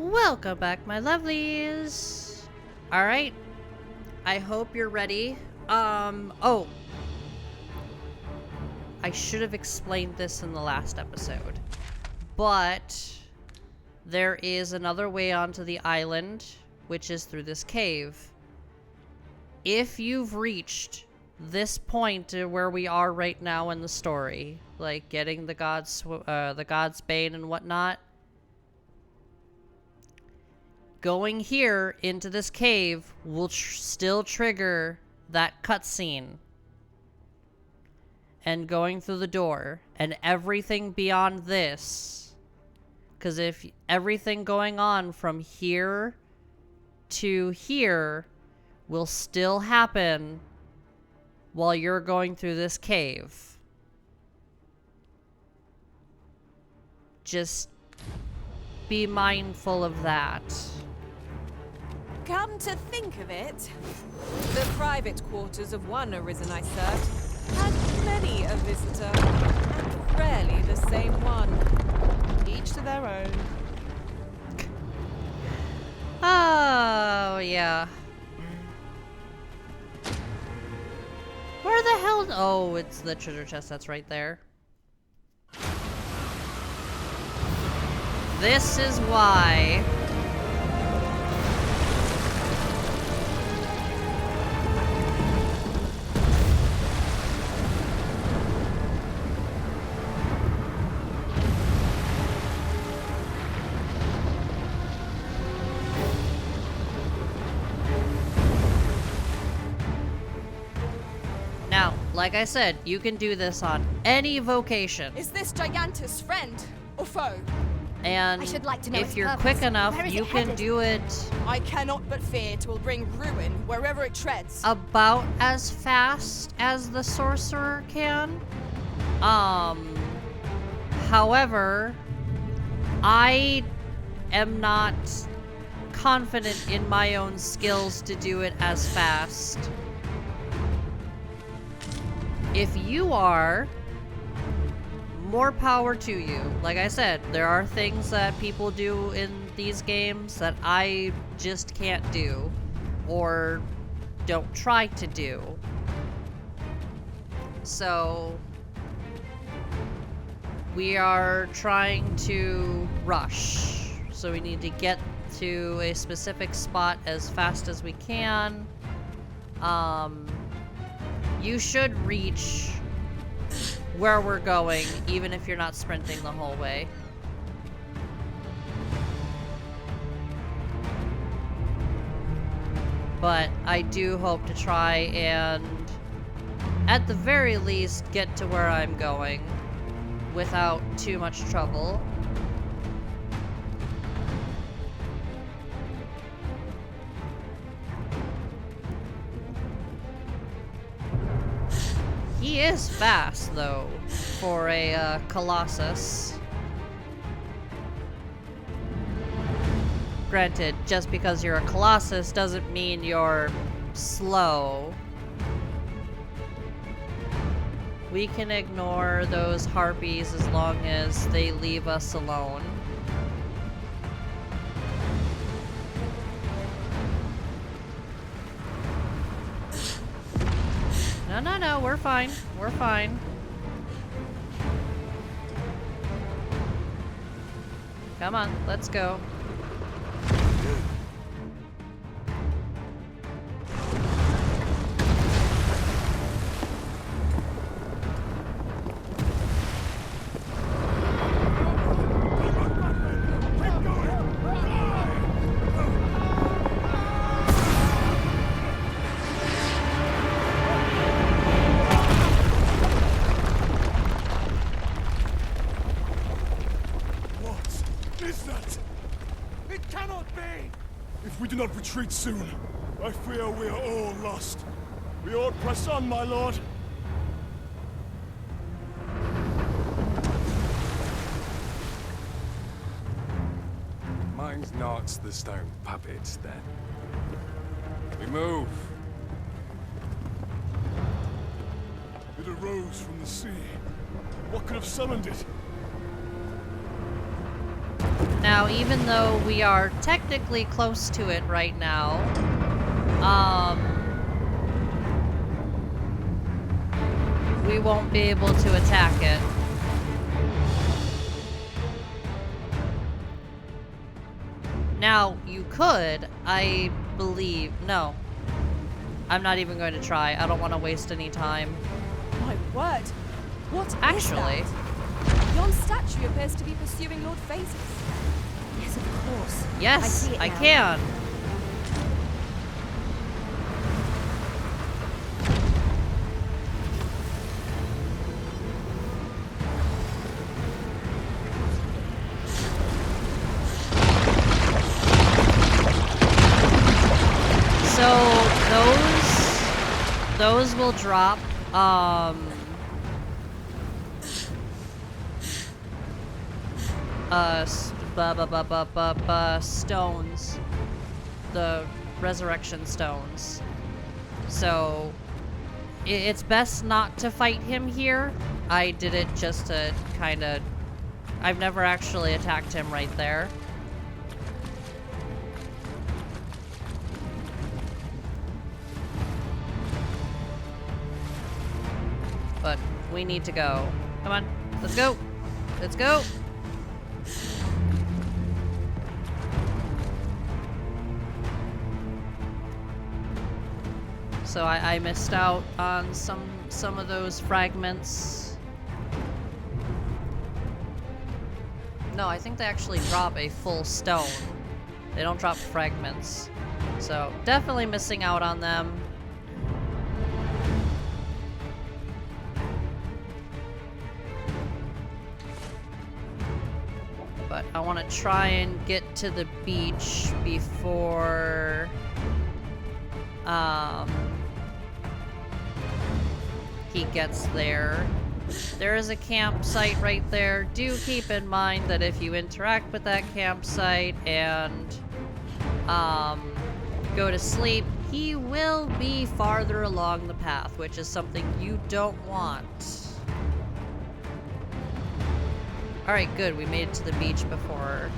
Welcome back, my lovelies. All right. I hope you're ready. Oh. I should have explained this in the last episode. But there is another way onto the island, which is through this cave. If you've reached this point to where we are right now in the story, like getting the God's Bane and whatnot, going here into this cave will still trigger that cutscene. And going through the door. And everything beyond this. Because if everything going on from here to here will still happen while you're going through this cave. Just be mindful of that. Come to think of it, the private quarters of one arisen I served had many a visitor, and rarely the same one. Each to their own. Oh, yeah. Where the hell? Oh, it's the treasure chest that's right there. This is why. Now, like I said, you can do this on any vocation. Is this Gigantus friend or foe? And I should like to know if its you're purpose. quick enough, Where is you it can headed? do it I cannot but fear 'twill bring ruin wherever it treads. about as fast as the sorcerer can. However, I am not confident in my own skills to do it as fast. If you are, more power to you. Like I said, there are things that people do in these games that I just can't do or don't try to do. So we are trying to rush. So we need to get to a specific spot as fast as we can. You should reach where we're going, even if you're not sprinting the whole way. But I do hope to try and, at the very least, get to where I'm going without too much trouble. He is fast, though, for a Colossus. Granted, just because you're a Colossus doesn't mean you're slow. We can ignore those harpies as long as they leave us alone. No, we're fine. We're fine. Come on, let's go. If we do not retreat soon, I fear we are all lost. We ought press on, my lord. Mine's not the stone puppets, then. We move. It arose from the sea. What could have summoned it? Now, even though we are technically close to it right now, we won't be able to attack it. Now, you could, I believe... No. I'm not even going to try. I don't want to waste any time. My word! What Actually... is that? Yon statue appears to be pursuing Lord Phases. Yes, of course. Yes, I see it I now. can. So those will drop stones, the resurrection stones. So it's best not to fight him here. I did it just to kind of... I've never actually attacked him right there. But we need to go. Come on, let's go. Let's go. So I missed out on some of those fragments. No, I think they actually drop a full stone. They don't drop fragments. So definitely missing out on them. But I want to try and get to the beach before he gets there. There is a campsite right there. Do keep in mind that if you interact with that campsite and go to sleep, he will be farther along the path, which is something you don't want. Alright, good. We made it to the beach before.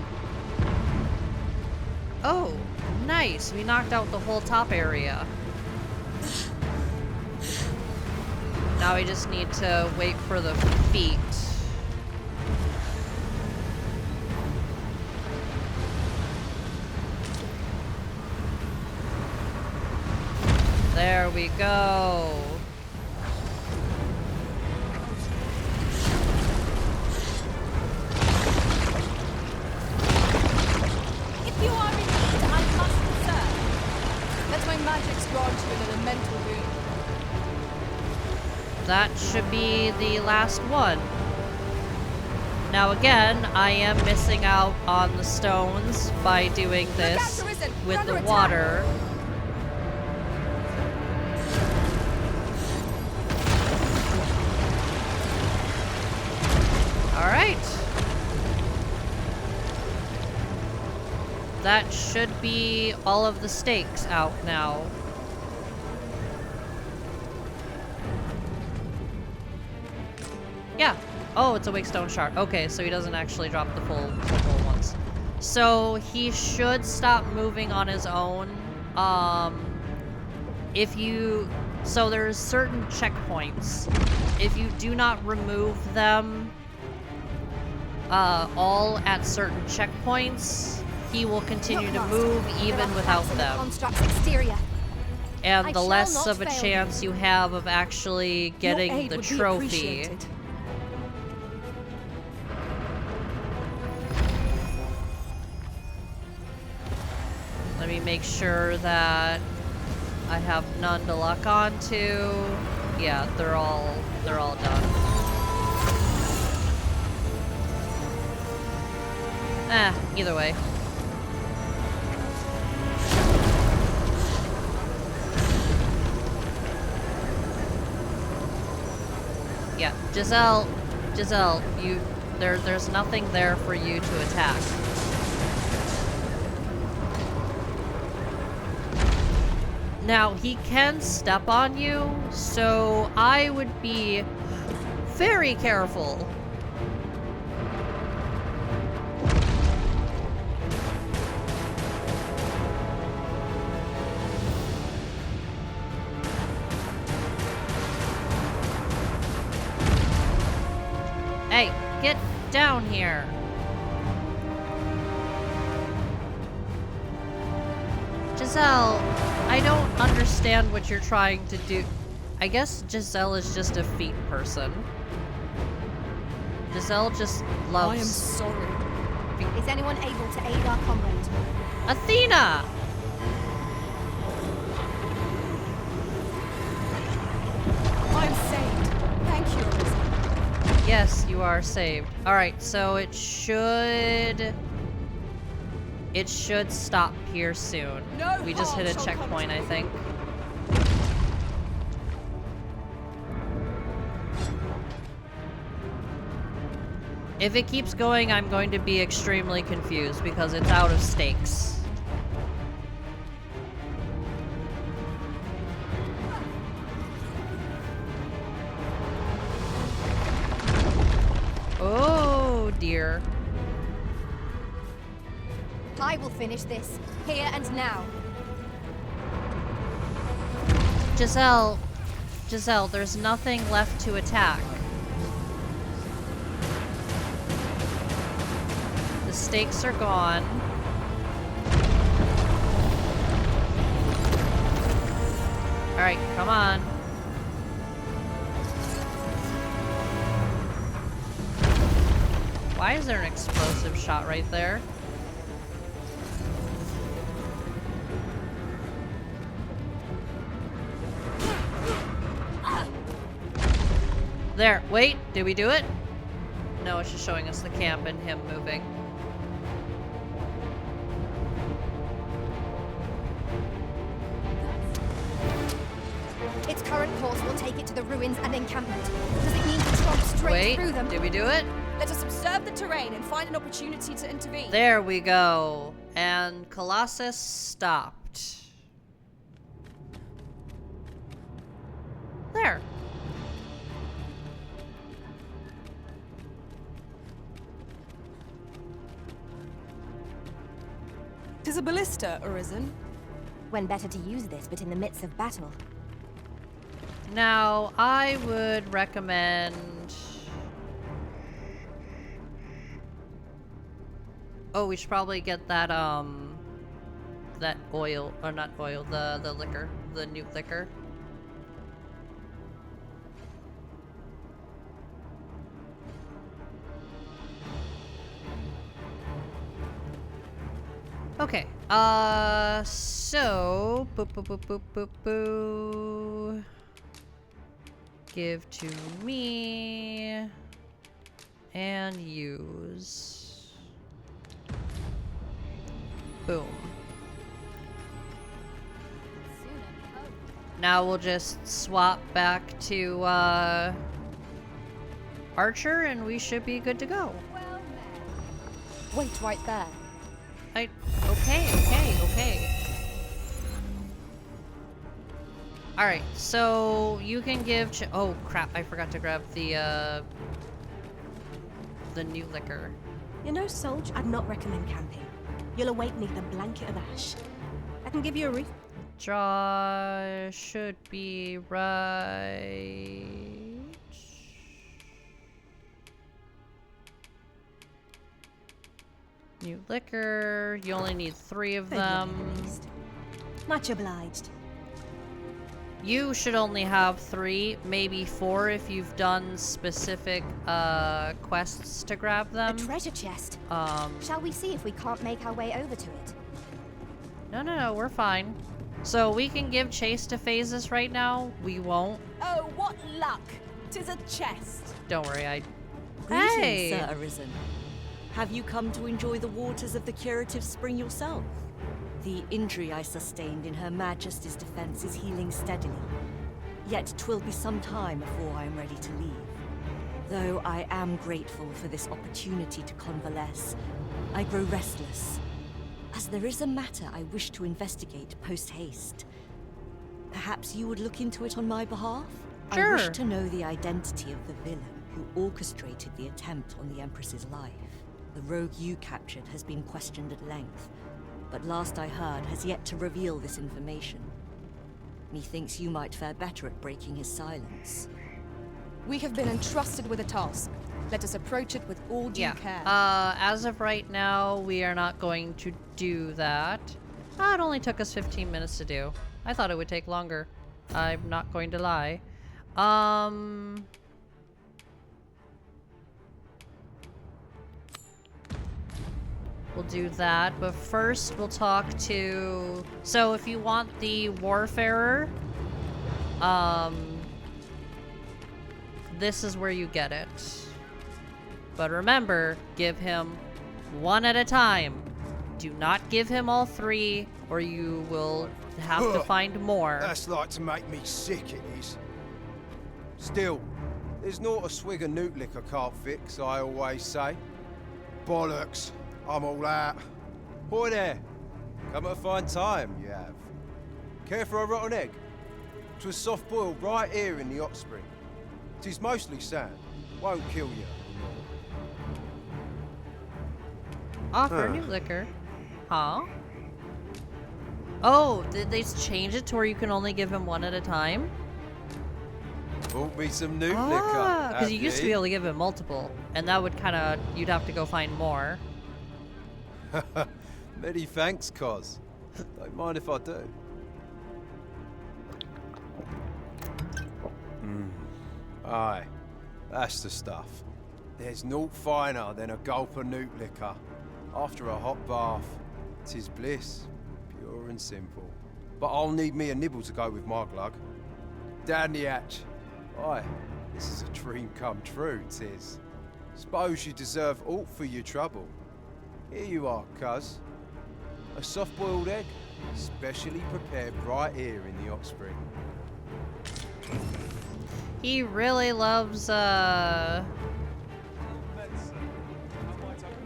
Oh, nice. We knocked out the whole top area. Now we just need to wait for the feet. There we go. If you are in need, I must serve. Let my magics grant you an elemental boon. That should be the last one. Now again, I am missing out on the stones by doing this with the water. Alright. That should be all of the stakes out now. Yeah. Oh, it's a wake stone shard. Okay, so he doesn't actually drop the full ones. So he should stop moving on his own. So there's certain checkpoints. If you do not remove them all at certain checkpoints, he will continue to move even without them. Construct's exterior. And the shall less not of a fail chance you have of actually getting Your aid the would be trophy. appreciated. Let me make sure that I have none to lock onto. Yeah, they're all done. Either way. Yeah, Giselle, there's nothing there for you to attack. Now, he can step on you, so I would be very careful. down here. Giselle, I don't understand what you're trying to do. I guess Giselle is just a feet person. Giselle just loves... I am sorry. Is anyone able to aid our comrade? Athena! I'm saved. Thank you, Arisen. Yes, you are saved. Alright, so it should stop here soon. No We just hit a harm shall come checkpoint, to I me. think. If it keeps going, I'm going to be extremely confused because it's out of stakes. Oh dear. I will finish this, here and now. Giselle, there's nothing left to attack. The stakes are gone. Alright, come on. Why is there an explosive shot right there? There, wait, did we do it? No, it's just showing us the camp and him moving. Its current course will take it to the ruins and encampment. Does it mean to tromp straight Wait, through them? did we do it? Let us observe the terrain and find an opportunity to intervene. There we go. And Colossus stopped. There. Tis a ballista, Arisen. When better to use this, but in the midst of battle. Now, I would recommend... Oh, we should probably get that, that oil, or not oil, the liquor, the new liquor. Okay, so, boo. Give to me, and use. Boom. Now we'll just swap back to, Archer, and we should be good to go. Wait right there. Okay. Alright, so you can give oh crap, I forgot to grab the new liquor. You know, Soldier, I'd not recommend camping. You'll awake neath a blanket of ash. I can give you a reef. Draw should be right. New liquor. You only need 3 of them. Much obliged. You should only have 3, maybe 4 if you've done specific quests to grab A them. treasure chest. Shall we see if we can't make our way over to it? No, we're fine. So we can give chase to phases right now. We won't. Oh, what luck! 'Tis a chest. Don't worry, Greetings, Hey! Sir Arisen. Have you come to enjoy the waters of the curative spring yourself? The injury I sustained in Her Majesty's defense is healing steadily. Yet 'twill be some time before I am ready to leave. Though I am grateful for this opportunity to convalesce, I grow restless, as there is a matter I wish to investigate post-haste. Perhaps you would look into it on my behalf? Sure. I wish to know the identity of the villain who orchestrated the attempt on the Empress's life. The rogue you captured has been questioned at length, but last I heard has yet to reveal this information. Methinks you might fare better at breaking his silence. We have been entrusted with a task. Let us approach it with all due care. As of right now, we are not going to do that. It only took us 15 minutes to do. I thought it would take longer. I'm not going to lie. We'll do that, but first we'll talk to... So if you want the Warfarer, this is where you get it. But remember, give him one at a time. Do not give him all three, or you will have to find more. That's like to make me sick, it is. Still, there's not a swig of newt liquor can't fix, I always say. Bollocks, I'm all out. Boy there, come at a fine time, you have. Care for a rotten egg? 'Twas soft boiled right here in the hot spring. 'Tis mostly sand, won't kill you. Offer new liquor. Huh? Oh, did they change it to where you can only give him one at a time? Bought me some newt liquor. Because you used to be able to give him multiple, and that would kind of, you'd have to go find more. Many thanks, Cos. Don't mind if I do. Aye, that's the stuff. There's naught finer than a gulp of newt liquor. After a hot bath, 'tis bliss, pure and simple. But I'll need me a nibble to go with my glug. Down the hatch. Aye, this is a dream come true, 'tis. Suppose you deserve aught for your trouble. Here you are, cuz. A soft-boiled egg, specially prepared right here in the hot spring. He really loves,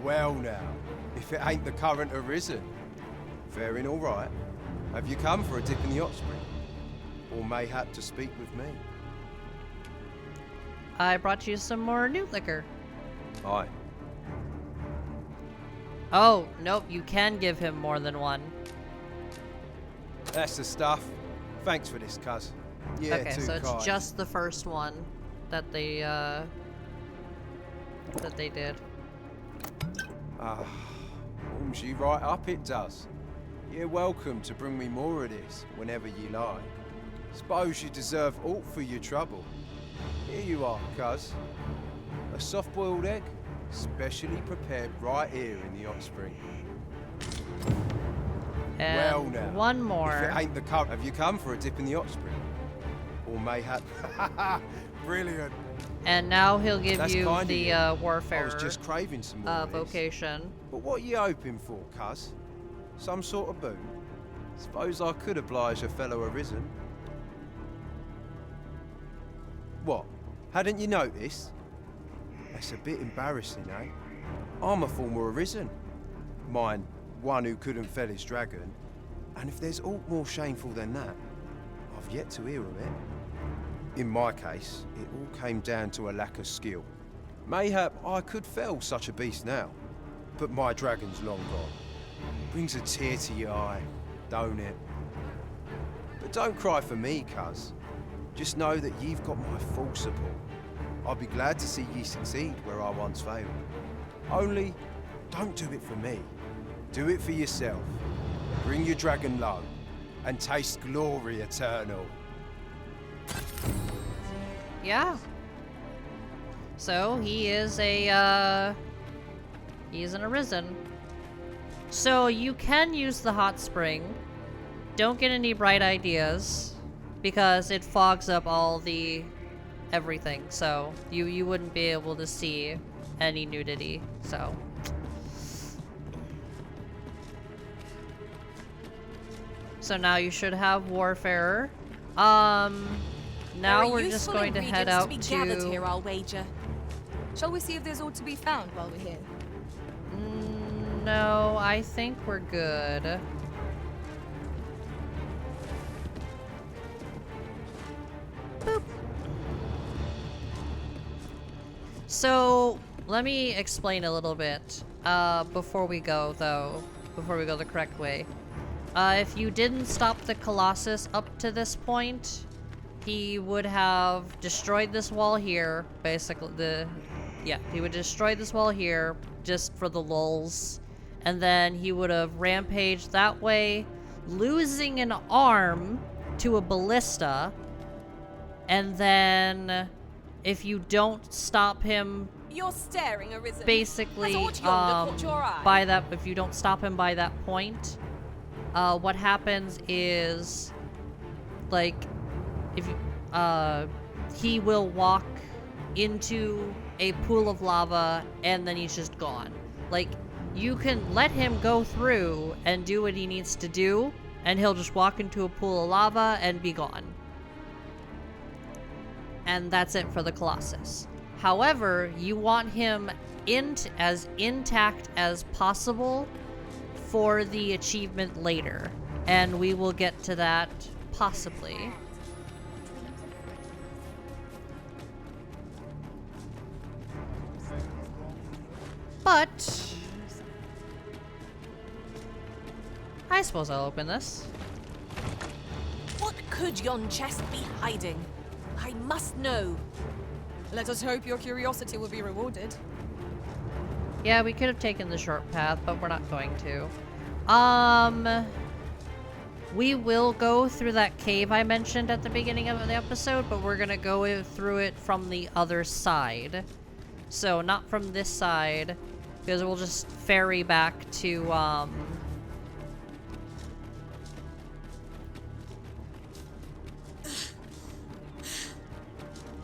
Well now, if it ain't the current arisen. Faring all right. Have you come for a dip in the hot spring? Or mayhap to speak with me? I brought you some more new liquor. Aye. Oh, nope, you can give him more than one. That's the stuff. Thanks for this, cuz. Yeah, Okay, too so it's kind. just the first one that they did. Warms you right up, it does. You're welcome to bring me more of this whenever you like. Suppose you deserve aught for your trouble. Here you are, cuz. A soft-boiled egg, specially prepared right here in the hot spring. And Well now, one if more. it ain't the current, have you come for a dip in the hot spring? Or mayhap... Brilliant. And now he'll give That's you kind of the you. Warfarer I was just craving some more of this. vocation. But what are you hoping for, cuz? Some sort of boon? Suppose I could oblige a fellow arisen. What? Hadn't you noticed? That's a bit embarrassing, eh? I'm a former arisen. Mine, one who couldn't fell his dragon. And if there's aught more shameful than that, I've yet to hear of it. In my case, it all came down to a lack of skill. Mayhap I could fell such a beast now, but my dragon's long gone. Brings a tear to your eye, don't it? But don't cry for me, cuz. Just know that you've got my full support. I'll be glad to see ye succeed where I once failed. Only, don't do it for me. Do it for yourself. Bring your dragon low, and taste glory eternal. Yeah. So he is a he's an arisen. So you can use the hot spring. Don't get any bright ideas because it fogs up all the everything. So you wouldn't be able to see any nudity. So now you should have Warfarer. Now we're just going to head out to be gathered here, I'll wager. Shall we see if there's aught to be found while we're here? No, I think we're good. Boop. So, let me explain a little bit before we go, though. Before we go the correct way. If you didn't stop the Colossus up to this point, he would have destroyed this wall here, basically yeah, he would destroy this wall here just for the lulz, and then he would have rampaged that way, losing an arm to a ballista, and then if you don't stop him You're staring, Arisen. basically Has aught yonder caught your eye? by that, if you don't stop him by that point, what happens is, like, if you, he will walk into a pool of lava and then he's just gone. Like, you can let him go through and do what he needs to do, and he'll just walk into a pool of lava and be gone. And that's it for the Colossus. However, you want him as intact as possible for the achievement later. And we will get to that possibly. But I suppose I'll open this. What could yon chest be hiding? I must know. Let us hope your curiosity will be rewarded. Yeah, we could have taken the short path, but we're not going to. We will go through that cave I mentioned at the beginning of the episode, but we're gonna go through it from the other side. So, not from this side, because we'll just ferry back to,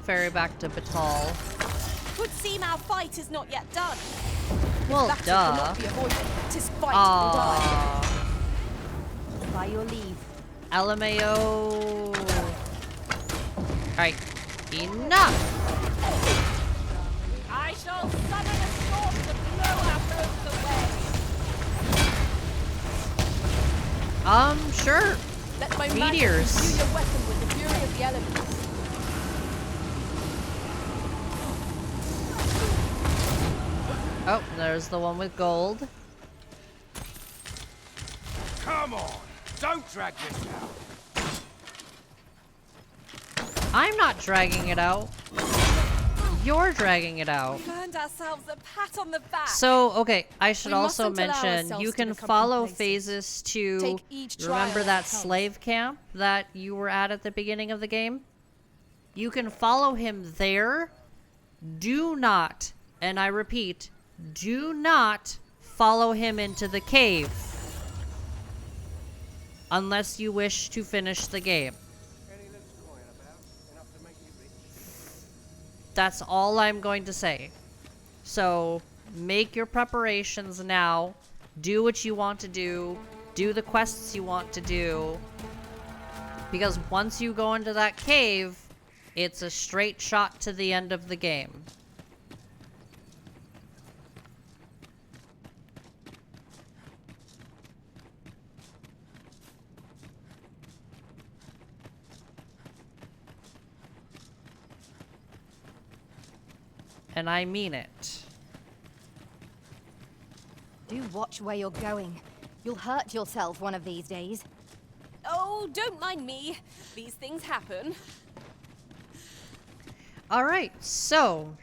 ferry back to Batal. Would seem our fight is not yet done. Well, Battle duh. cannot be avoided. 'Tis fight or die. Aww. By your leave. LMAO. Alright. Enough! I shall summon a storm to blow our foes away. Sure. Let my Meteors. magic imbue your weapon with the fury of the elements. Oh, there's the one with gold. Come on! Don't drag this out! I'm not dragging it out. You're dragging it out. We've earned ourselves a pat on the back. So, okay, I should We also mustn't allow mention ourselves you to can become follow complacent. phases to Take each trial remember as that it comes. slave camp that you were at the beginning of the game. You can follow him there. Do not, and I repeat, do not follow him into the cave unless you wish to finish the game. That's all I'm going to say. So, make your preparations now. Do what you want to do. Do the quests you want to do. Because once you go into that cave, it's a straight shot to the end of the game. And I mean it. Do watch where you're going. You'll hurt yourself one of these days. Oh, don't mind me. These things happen. Alright, so...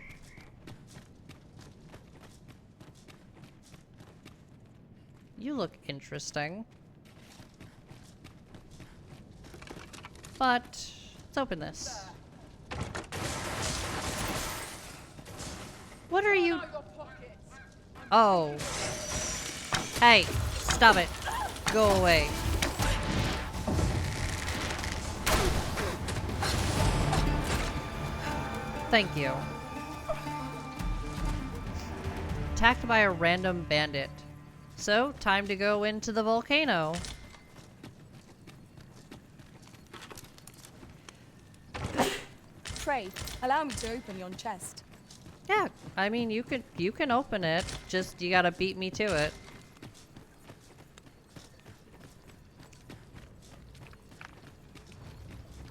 You look interesting. But, let's open this. What are you... Oh. Hey, stop it. Go away. Thank you. Attacked by a random bandit. So, time to go into the volcano. Pray, allow me to open yon chest. Yeah, I mean, you can open it. Just, you gotta beat me to it.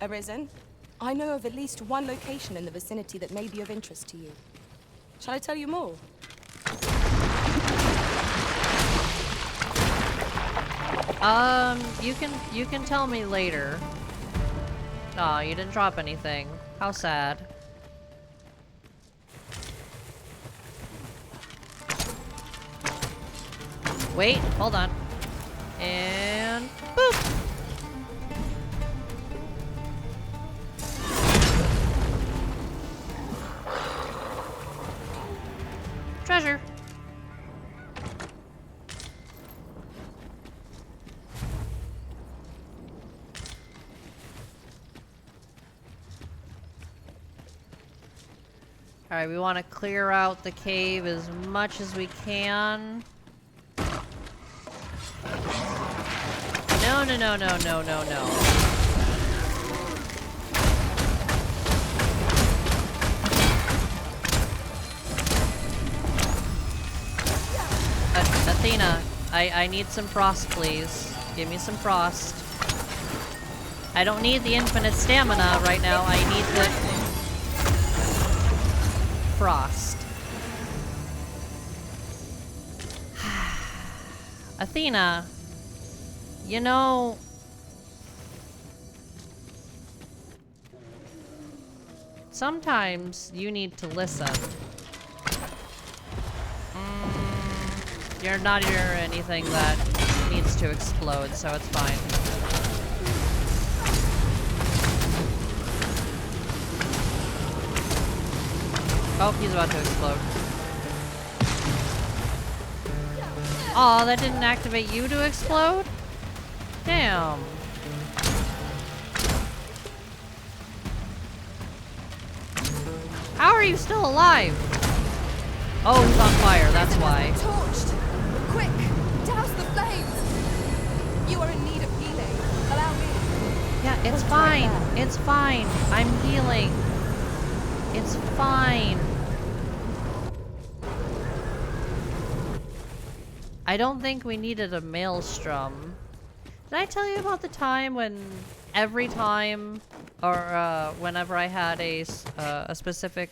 Arisen, I know of at least one location in the vicinity that may be of interest to you. Shall I tell you more? You can tell me later. Aw, you didn't drop anything. How sad. Wait, hold on. And boop! Treasure. Alright, we want to clear out the cave as much as we can. No, no, no, no, no, no, no. Athena, I need some frost, please. Give me some frost. I don't need the infinite stamina right now. I need the frost. Athena, you know, sometimes you need to listen. You're not near anything that needs to explode, so it's fine. Oh, he's about to explode. Aw, that didn't activate you to explode? Damn. How are you still alive? Oh, he's on fire, that's why. Torched! Quick! Douse the flames! You are in need of healing. Allow me. Yeah, it's Right fine. there. It's fine. I'm healing. It's fine. I don't think we needed a maelstrom. Did I tell you about the time when every time, or whenever I had a specific,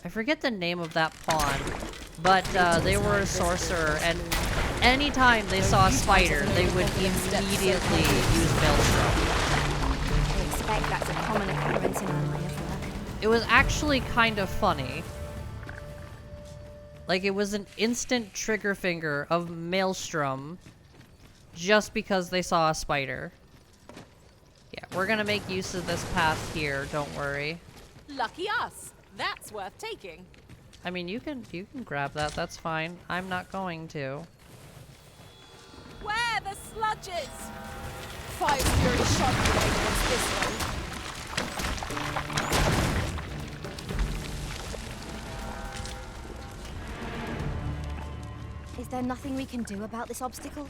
I forget the name of that pawn, but they were a sorcerer, and anytime they saw a spider, they would immediately use maelstrom. I expect that's a common occurrence in our line of work. It was actually kind of funny. Like, it was an instant trigger finger of maelstrom just because they saw a spider. Yeah, we're gonna make use of this path here, don't worry. Lucky us. That's worth taking. I mean, you can grab that, that's fine. I'm not going to. Where the sludges? Fire Fury shot grenade wants this way. Is there nothing we can do about this obstacle?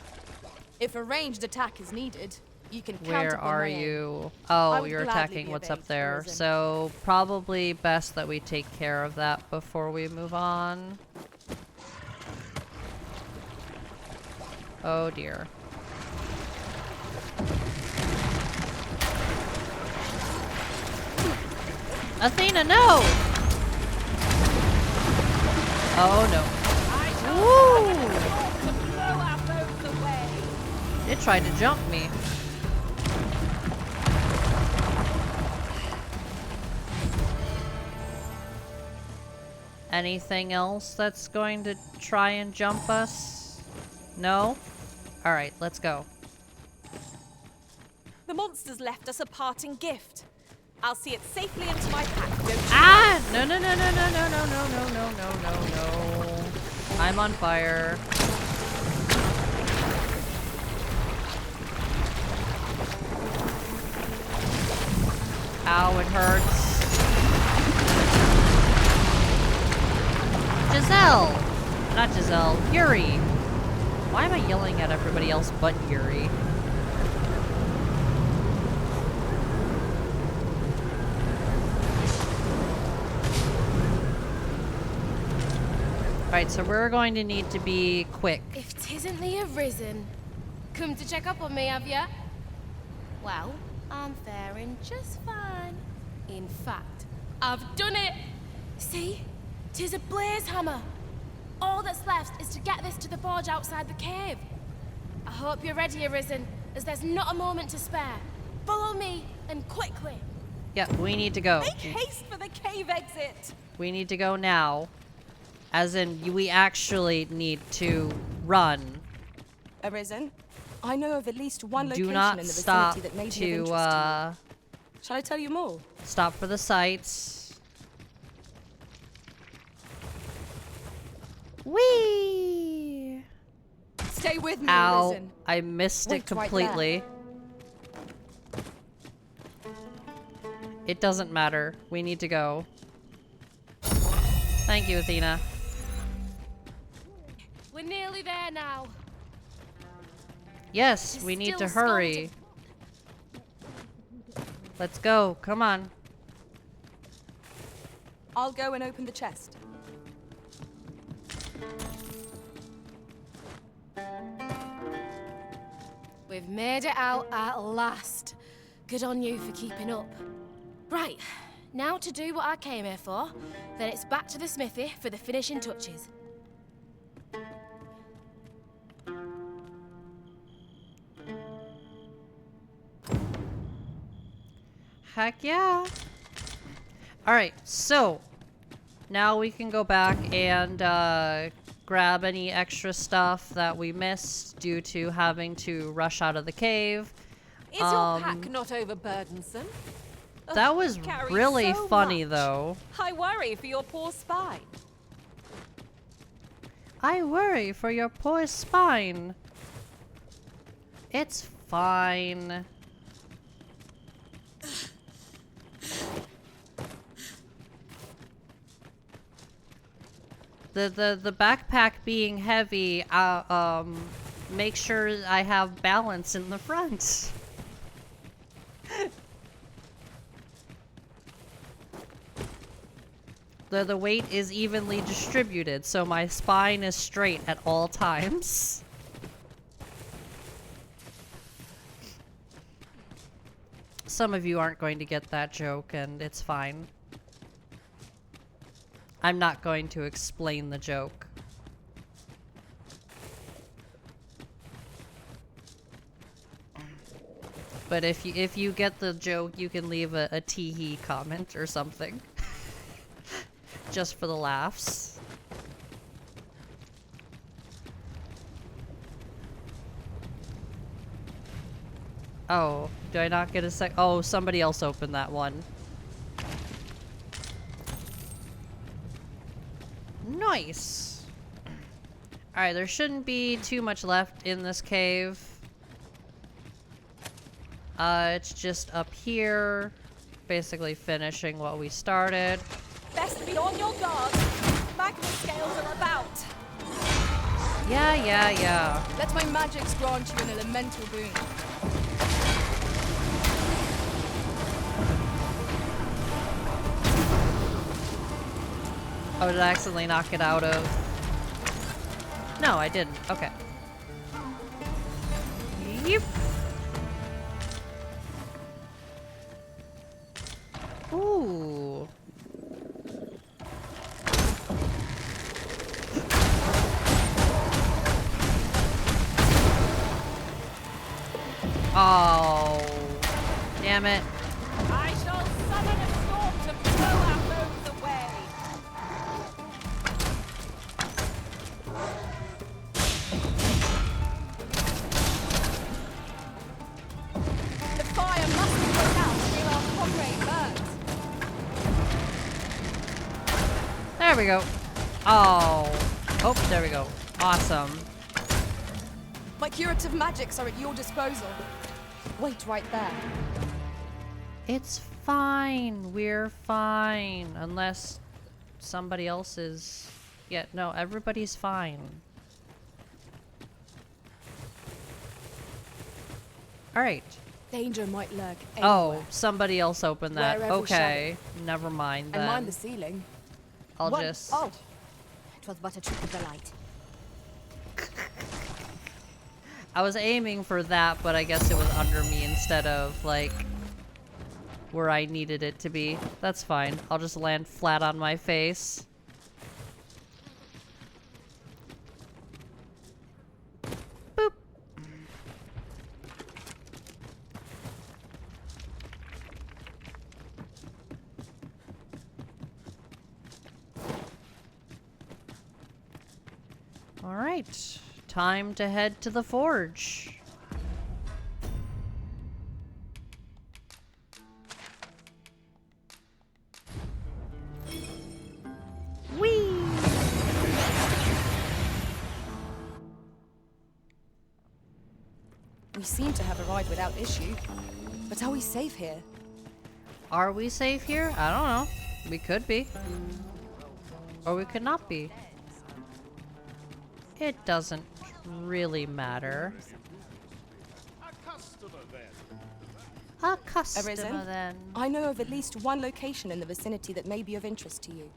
If a ranged attack is needed, you can count Where upon are my aid. you? I Oh, would you're gladly attacking be what's of up aid, there. Arisen. So, probably best that we take care of that before we move on. Oh dear. Athena, no! Oh no. Woo! To blow our foes away. It tried to jump me. Anything else that's going to try and jump us? No? Alright, let's go. The monsters left us a parting gift. I'll see it safely into my pack, don't you? Ah! No, no, no, no, no, no, no, no, no, no, no, no, no. I'm on fire. Ow, it hurts. Giselle! Not Giselle, Yuri. Why am I yelling at everybody else but Yuri? Right, so we're going to need to be quick. If 'tisn't the Arisen, come to check up on me, have ya? Well, I'm faring just fine. In fact, I've done it! See? 'Tis a blaze hammer. All that's left is to get this to the forge outside the cave. I hope you're ready, Arisen, as there's not a moment to spare. Follow me, and quickly. Yeah, we need to go. Make haste for the cave exit. We need to go now. As in, we actually need to run. Arisen, I know of at least one Do location not in the stop vicinity that may be of to, interest to you. Shall I tell you more? stop for the sights. Whee! Stay with me, Ow, Arisen. I missed it Wait right there. completely. It doesn't matter. We need to go. Thank you, Athena. We're nearly there now. Yes, She's we need to still hurry. Let's go. Come on. I'll go and open the chest. We've made it out at last. Good on you for keeping up. Right, now to do what I came here for. Then it's back to the smithy for the finishing touches. Heck yeah. Alright, so now we can go back and grab any extra stuff that we missed due to having to rush out of the cave. Is your pack not overburdensome? That was Carries really so funny much. though. I worry for your poor spine. I worry for your poor spine. It's fine. The backpack being heavy, make sure I have balance in the front. The weight is evenly distributed, so my spine is straight at all times. Some of you aren't going to get that joke, and it's fine. I'm not going to explain the joke. But if you get the joke, you can leave a tee-hee comment or something. Just for the laughs. Oh, do I not get a sec? Oh, somebody else opened that one. Nice. Alright, there shouldn't be too much left in this cave. It's just up here. Basically finishing what we started. Best be on your guard. Magma scales are about. Yeah. Let my magics grant you an elemental boon. Oh, did I accidentally knock it out of? No, I didn't. Okay. Yep. Ooh. Oh. Damn it. I shall summon a storm to blow our foes away. The fire must be put out till our comrade burns. There we go. Oh. Oh, there we go. Awesome. My curative magics are at your disposal. Wait right there. It's fine. We're fine. Unless somebody else is... Yeah, no, everybody's fine. Alright. Danger might lurk anywhere. Oh, somebody else opened that. Wherever Okay. Never mind And then. mind the ceiling. I'll What? just... Oh, it was but a trick of the light. I was aiming for that, but I guess it was under me instead of, like, where I needed it to be. That's fine. I'll just land flat on my face. Boop. Alright. Time to head to the forge. Whee! We seem to have arrived without issue. But are we safe here? Are we safe here? I don't know. We could be. Or we could not be. It doesn't really matter. A customer Arisen? then. I know of at least one location in the vicinity that may be of interest to you.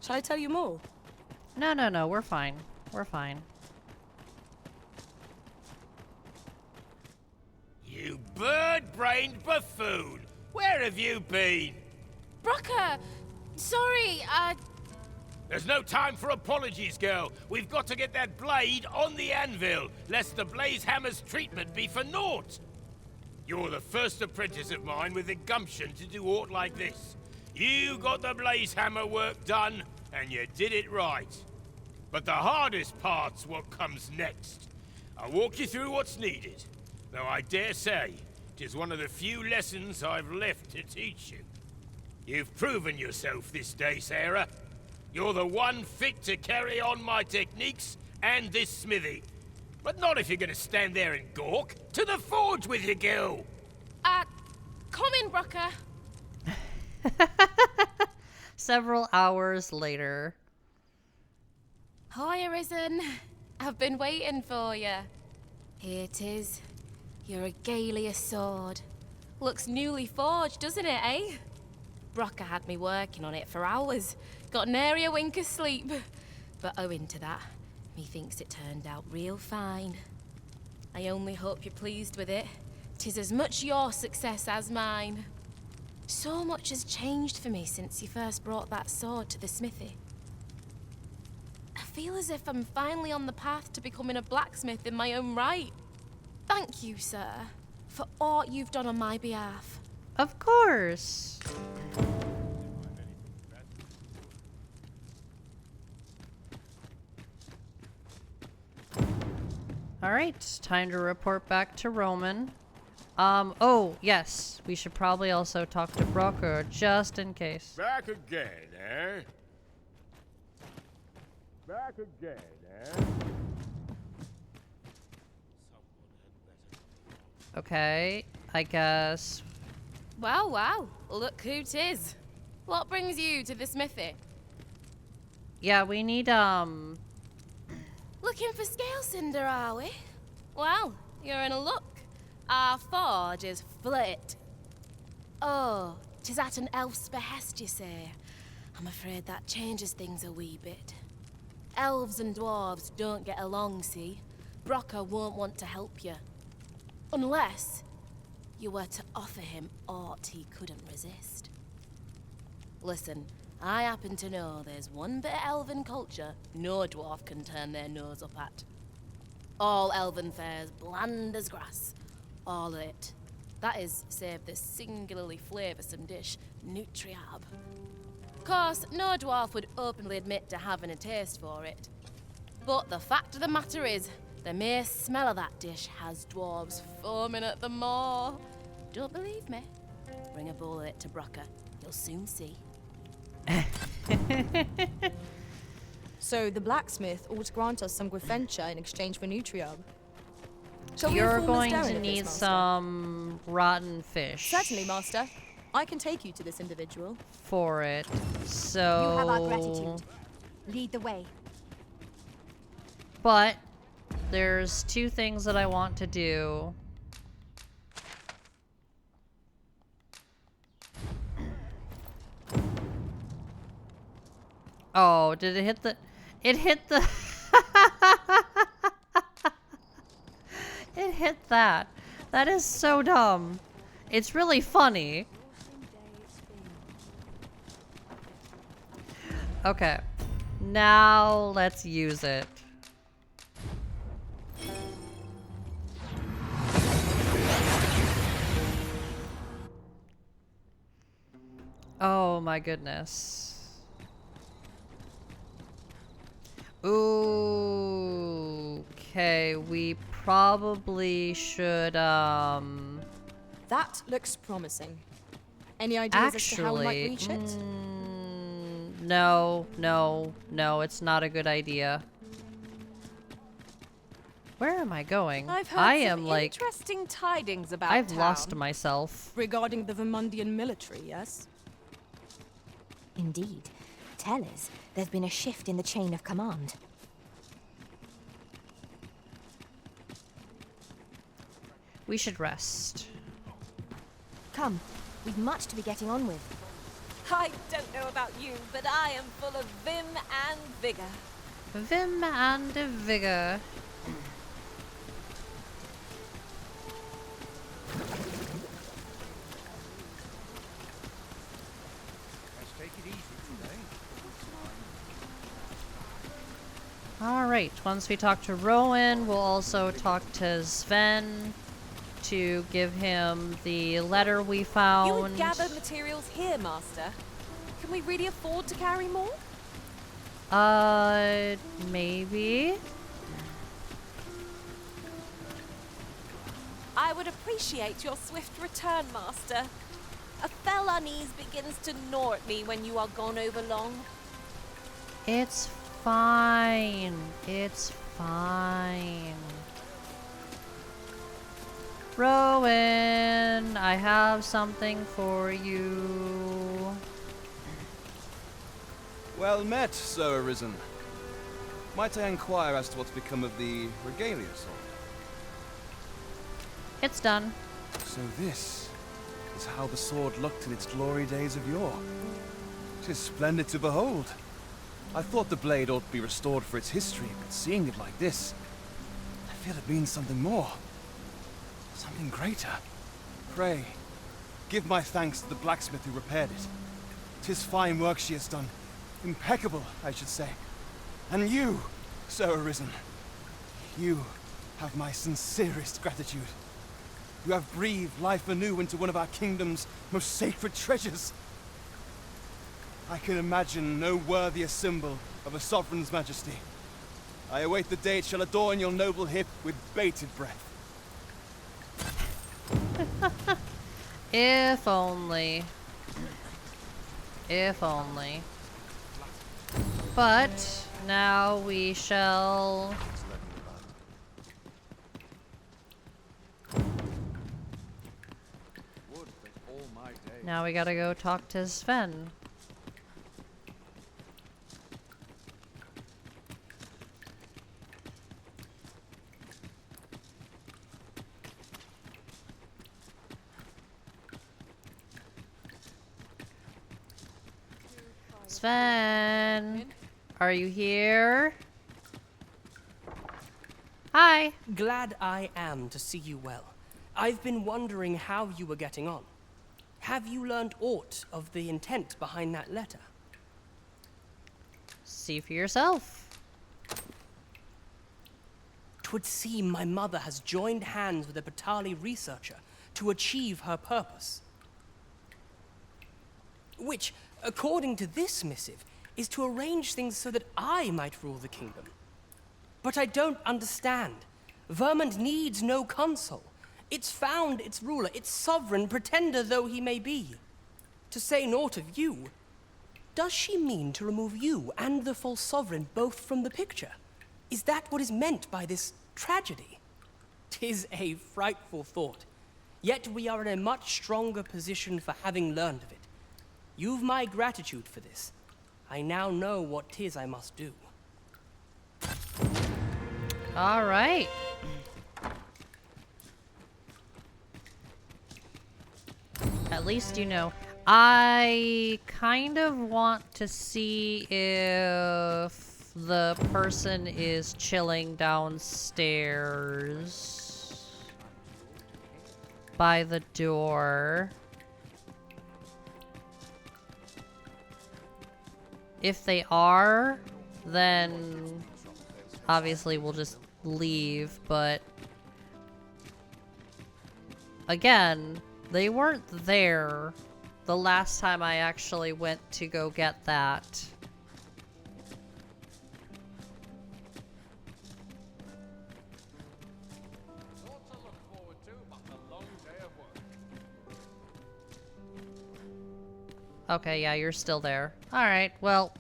Shall I tell you more? No, we're fine. We're fine. You bird-brained buffoon! Where have you been? Brocker! Sorry, There's no time for apologies, girl. We've got to get that blade on the anvil, lest the blaze hammer's treatment be for naught. You're the first apprentice of mine with the gumption to do aught like this. You got the blaze hammer work done, and you did it right. But the hardest part's what comes next. I'll walk you through what's needed, though I dare say 'tis one of the few lessons I've left to teach you. You've proven yourself this day, Sarah. You're the one fit to carry on my techniques and this smithy. But not if you're gonna stand there and gawk. To the forge with you, girl! come in, Brocker. Several hours later. Hi, Arisen. I've been waiting for you. Here it is. Your regalia sword. Looks newly forged, doesn't it, eh? Brocker had me working on it for hours. Got nary a wink of sleep. But owing to that, methinks it turned out real fine. I only hope you're pleased with it. 'Tis as much your success as mine. So much has changed for me since you first brought that sword to the smithy. I feel as if I'm finally on the path to becoming a blacksmith in my own right. Thank you, sir, for all you've done on my behalf. Of course. All right, time to report back to Roman. Oh, yes, we should probably also talk to Brocker, just in case. Back again, eh? Back again, eh? Okay, I guess. Wow, look who 'tis. What brings you to the smithy? Yeah, we need, Looking for scale cinder, are we? Well, you're in a luck. Our forge is flit. Oh, 'tis at an elf's behest, you say. I'm afraid that changes things a wee bit. Elves and dwarves don't get along, see? Brocker won't want to help you. Unless you were to offer him aught he couldn't resist. Listen, I happen to know there's one bit of elven culture no dwarf can turn their nose up at. All elven fare's bland as grass. All of it. That is, save this singularly flavoursome dish, Nutriab. Course, no dwarf would openly admit to having a taste for it. But the fact of the matter is, the mere smell of that dish has dwarves foaming at the maw. Don't believe me? Bring a bowl of it to Brocker. You'll soon see. So the blacksmith ought to grant us some Gwifencha in exchange for Nutriab. Shall we you're inform going Miss Darren to of this, need Master? some rotten fish. Certainly, Master. I can take you to this individual. For it. So. You have our gratitude. Lead the way. But there's two things that I want to do. Oh, did it hit the... It hit the... It hit that. That is so dumb. It's really funny. Okay. Now let's use it. Oh my goodness. Okay, we probably should, That looks promising. Any ideas as to how we might reach it? No, it's not a good idea. Where am I going? I've heard I some am like, interesting tidings about I've town. lost myself. Regarding the Vermundian military, yes? Indeed. Tell us, there's been a shift in the chain of command. We should rest. Come, we've much to be getting on with. I don't know about you, but I am full of vim and vigor. Vim and vigor. Alright, once we talk to Rowan, we'll also talk to Sven to give him the letter we found. You would gather materials here, Master. Can we really afford to carry more? Maybe? I would appreciate your swift return, Master. A fell unease begins to gnaw at me when you are gone over long. It's fine. It's fine. Rowan, I have something for you. Well met, Sir Arisen. Might I inquire as to what's become of the regalia sword? It's done. So this is how the sword looked in its glory days of yore. 'Tis splendid to behold. I thought the blade ought to be restored for its history, but seeing it like this, I feel it means something more. Something greater. Pray, give my thanks to the blacksmith who repaired it. 'Tis fine work she has done. Impeccable, I should say. And you, Sir Arisen, you have my sincerest gratitude. You have breathed life anew into one of our kingdom's most sacred treasures. I can imagine no worthier symbol of a sovereign's majesty. I await the day it shall adorn your noble hip with bated breath. If only. If only. But now we shall... Now we gotta go talk to Sven. Sven, are you here? Hi. Glad I am to see you well. I've been wondering how you were getting on. Have you learned aught of the intent behind that letter? See for yourself. 'Twould seem my mother has joined hands with a Batali researcher to achieve her purpose. Which, according to this missive, is to arrange things so that I might rule the kingdom. But I don't understand. Vermund needs no consul. It's found its ruler, its sovereign, pretender though he may be. To say naught of you, does she mean to remove you and the false sovereign both from the picture? Is that what is meant by this tragedy? 'Tis a frightful thought. Yet we are in a much stronger position for having learned of it. You've my gratitude for this. I now know what 'tis I must do. All right. At least you know. I kind of want to see if the person is chilling downstairs by the door. If they are, then obviously we'll just leave, but again, they weren't there the last time I actually went to go get that. Okay, yeah, you're still there. Alright, well.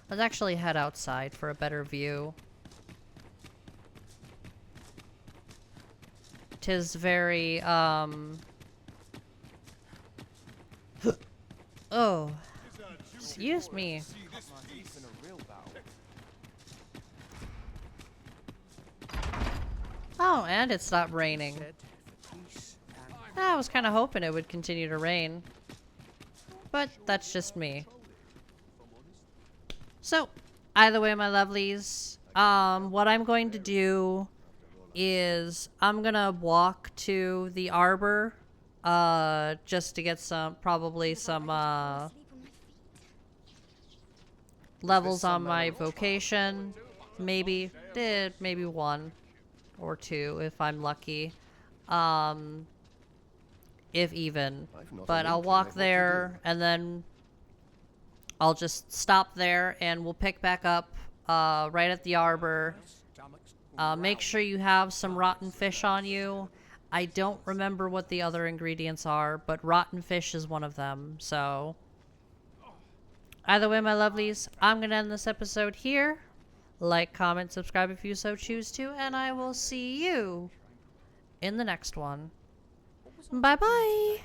Let's actually head outside for a better view. 'Tis very, Oh. Excuse me. Oh, and it stopped raining. I was kind of hoping it would continue to rain. But that's just me. So, either way, my lovelies, what I'm going to do is I'm gonna walk to the arbor, just to get some, probably some, levels on my vocation. Maybe one or two if I'm lucky. If even. But I'll walk there and then I'll just stop there and we'll pick back up right at the arbor. Make sure you have some rotten fish on you. I don't remember what the other ingredients are, but rotten fish is one of them, so... Either way, my lovelies, I'm going to end this episode here. Like, comment, subscribe if you so choose to, and I will see you in the next one. Bye-bye!